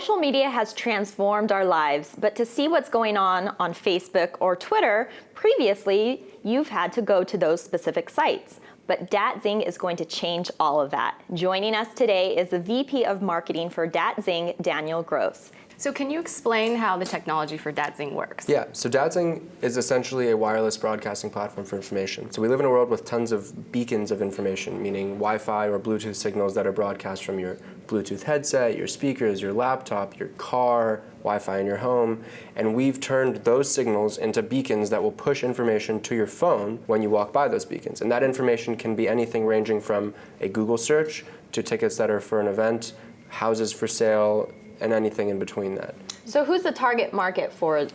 Social media has transformed our lives, but to see what's going on Facebook or Twitter, previously you've had to go to those specific sites. But DatZing is going to change all of that. Joining us today is the VP of Marketing for DatZing, Daniel Gross. So can you explain how the technology for DatZing works? Yeah, so DatZing is essentially a wireless broadcasting platform for information. So we live in a world with tons of beacons of information, meaning Wi-Fi or Bluetooth signals that are broadcast from your Bluetooth headset, your speakers, your laptop, your car, Wi-Fi in your home, and we've turned those signals into beacons that will push information to your phone when you walk by those beacons. And that information can be anything ranging from a Google search to tickets that are for an event, houses for sale, and anything in between that. So who's the target market for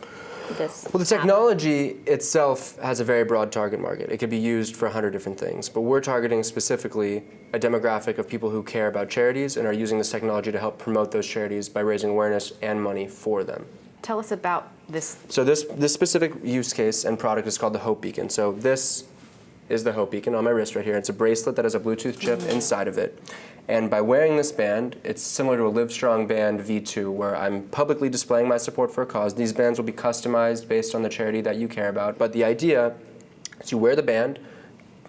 this? Well, the technology itself has a very broad target market. It could be used for 100 different things, but we're targeting specifically a demographic of people who care about charities and are using this technology to help promote those charities by raising awareness and money for them. Tell us about this. So this specific use case and product is called the Hopebeacon. So this is the Hopebeacon on my wrist right here. It's a bracelet that has a Bluetooth chip inside of it. And by wearing this band, it's similar to a Livestrong Band V2, where I'm publicly displaying my support for a cause. These bands will be customized based on the charity that you care about. But the idea is you wear the band,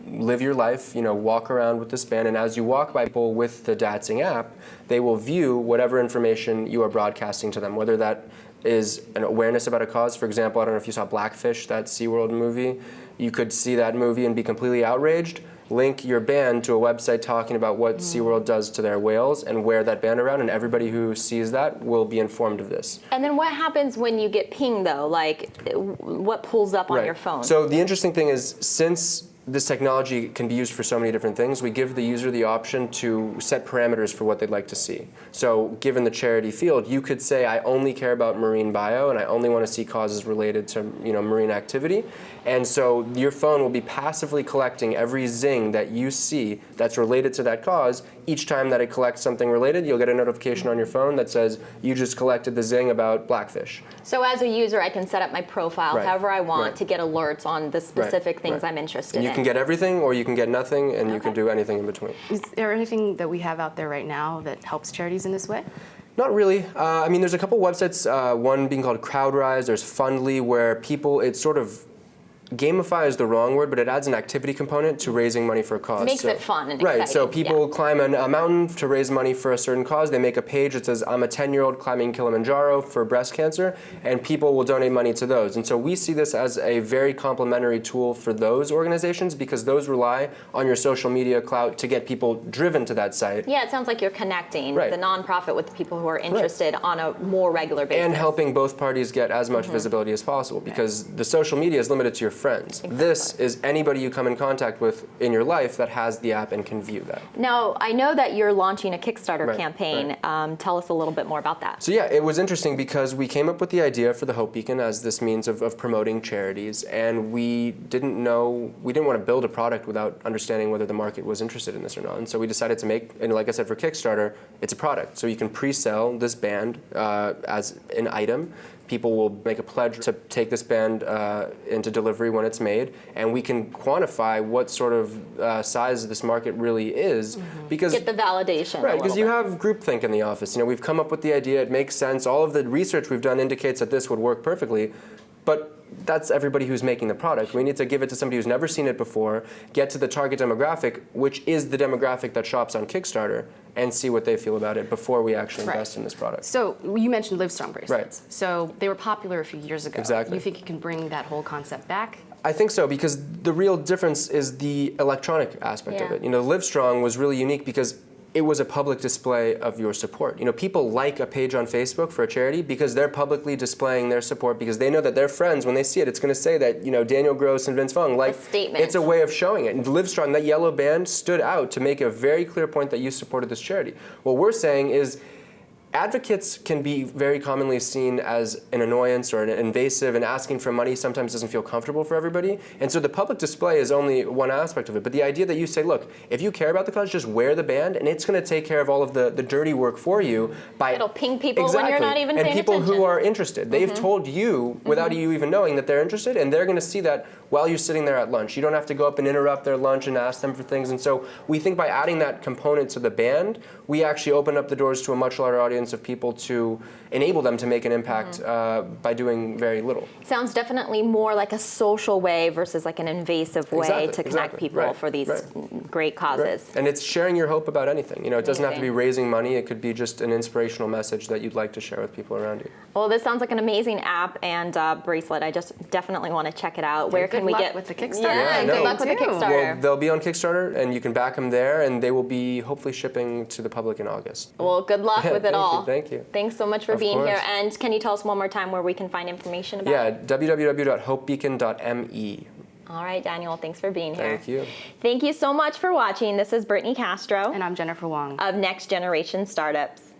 live your life, walk around with this band, and as you walk by people with the DatZing app, they will view whatever information you are broadcasting to them, whether that is an awareness about a cause. For example, I don't know if you saw Blackfish, that SeaWorld movie. You could see that movie and be completely outraged. Link your band to a website talking about what SeaWorld does to their whales and wear that band around, and everybody who sees that will be informed of this. And then what happens when you get pinged though? Like what pulls up on your phone? So the interesting thing is, since this technology can be used for so many different things, we give the user the option to set parameters for what they'd like to see. So given the charity field, you could say, I only care about marine bio and I only want to see causes related to marine activity. And so your phone will be passively collecting every zing that you see that's related to that cause. Each time that it collects something related, you'll get a notification on your phone that says, you just collected the zing about Blackfish. So as a user, I can set up my profile however I want to get alerts on the specific things I'm interested in. You can get everything or you can get nothing, and you can do anything in between. Is there anything that we have out there right now that helps charities in this way? Not really. I mean, there's a couple websites, one being called CrowdRise, there's Fundly, where people, it's sort of, gamify is the wrong word, but it adds an activity component to raising money for a cause. It makes it fun and exciting. Right, so people climb a mountain to raise money for a certain cause. They make a page that says, I'm a 10-year-old climbing Kilimanjaro for breast cancer, and people will donate money to those. And so we see this as a very complementary tool for those organizations, because those rely on your social media clout to get people driven to that site. Yeah, it sounds like you're connecting the nonprofit with the people who are interested on a more regular basis. And helping both parties get as much visibility as possible, because the social media is limited to your friends. Exactly. This is anybody you come in contact with in your life that has the app and can view that. Now, I know that you're launching a Kickstarter campaign. Tell us a little bit more about that. So yeah, it was interesting because we came up with the idea for the Hopebeacon as this means of promoting charities, and we didn't want to build a product without understanding whether the market was interested in this or not. And so we decided to make, and like I said, for Kickstarter, it's a product. So you can pre-sell this band as an item. People will make a pledge to take this band into delivery when it's made, and we can quantify what sort of size this market really is. Because get the validation. Right, because you have groupthink in the office. We've come up with the idea, it makes sense. All of the research we've done indicates that this would work perfectly, but that's everybody who's making the product. We need to give it to somebody who's never seen it before, get to the target demographic, which is the demographic that shops on Kickstarter, and see what they feel about it before we actually invest in this product. So you mentioned Livestrong bracelets. Right. So they were popular a few years ago. Exactly. You think you can bring that whole concept back? I think so, because the real difference is the electronic aspect of it. Livestrong was really unique because it was a public display of your support. People like a page on Facebook for a charity because they're publicly displaying their support, because they know that their friends, when they see it, it's going to say that Daniel Gross and Vince Vaughn, like, it's a way of showing it. And Livestrong, that yellow band, stood out to make a very clear point that you supported this charity. What we're saying is, advocates can be very commonly seen as an annoyance or an invasive, and asking for money sometimes doesn't feel comfortable for everybody. And so the public display is only one aspect of it. But the idea that you say, look, if you care about the cause, just wear the band, and it's going to take care of all of the dirty work for you. It'll ping people when you're not even paying attention. And people who are interested. They've told you, without you even knowing, that they're interested, and they're going to see that while you're sitting there at lunch. You don't have to go up and interrupt their lunch and ask them for things. And so we think by adding that component to the band, we actually open up the doors to a much larger audience audience of people to enable them to make an impact by doing very little. Sounds definitely more like a social way versus like an invasive way to connect people for these great causes. Right. And it's sharing your hope about anything. It doesn't have to be Amazing. raising money. It could be just an inspirational message that you'd like to share with people around you. Well, this sounds like an amazing app and bracelet. I just definitely want to check it out. Where can we get with the Kickstarter? Yeah, good luck with the Kickstarter. Well, they'll be on Kickstarter, and you can back them there, and they will be hopefully shipping to the public in August. Well, good luck with it all. Thank you. Thanks so much for being course. here. And can you tell us one more time where we can find information about it? www.hopebeacon.me. All right, Daniel, thanks for being here. Thank you. Thank you so much for watching. This is Brittany Castro And I'm Jennifer Wong. of Next Generation Startups.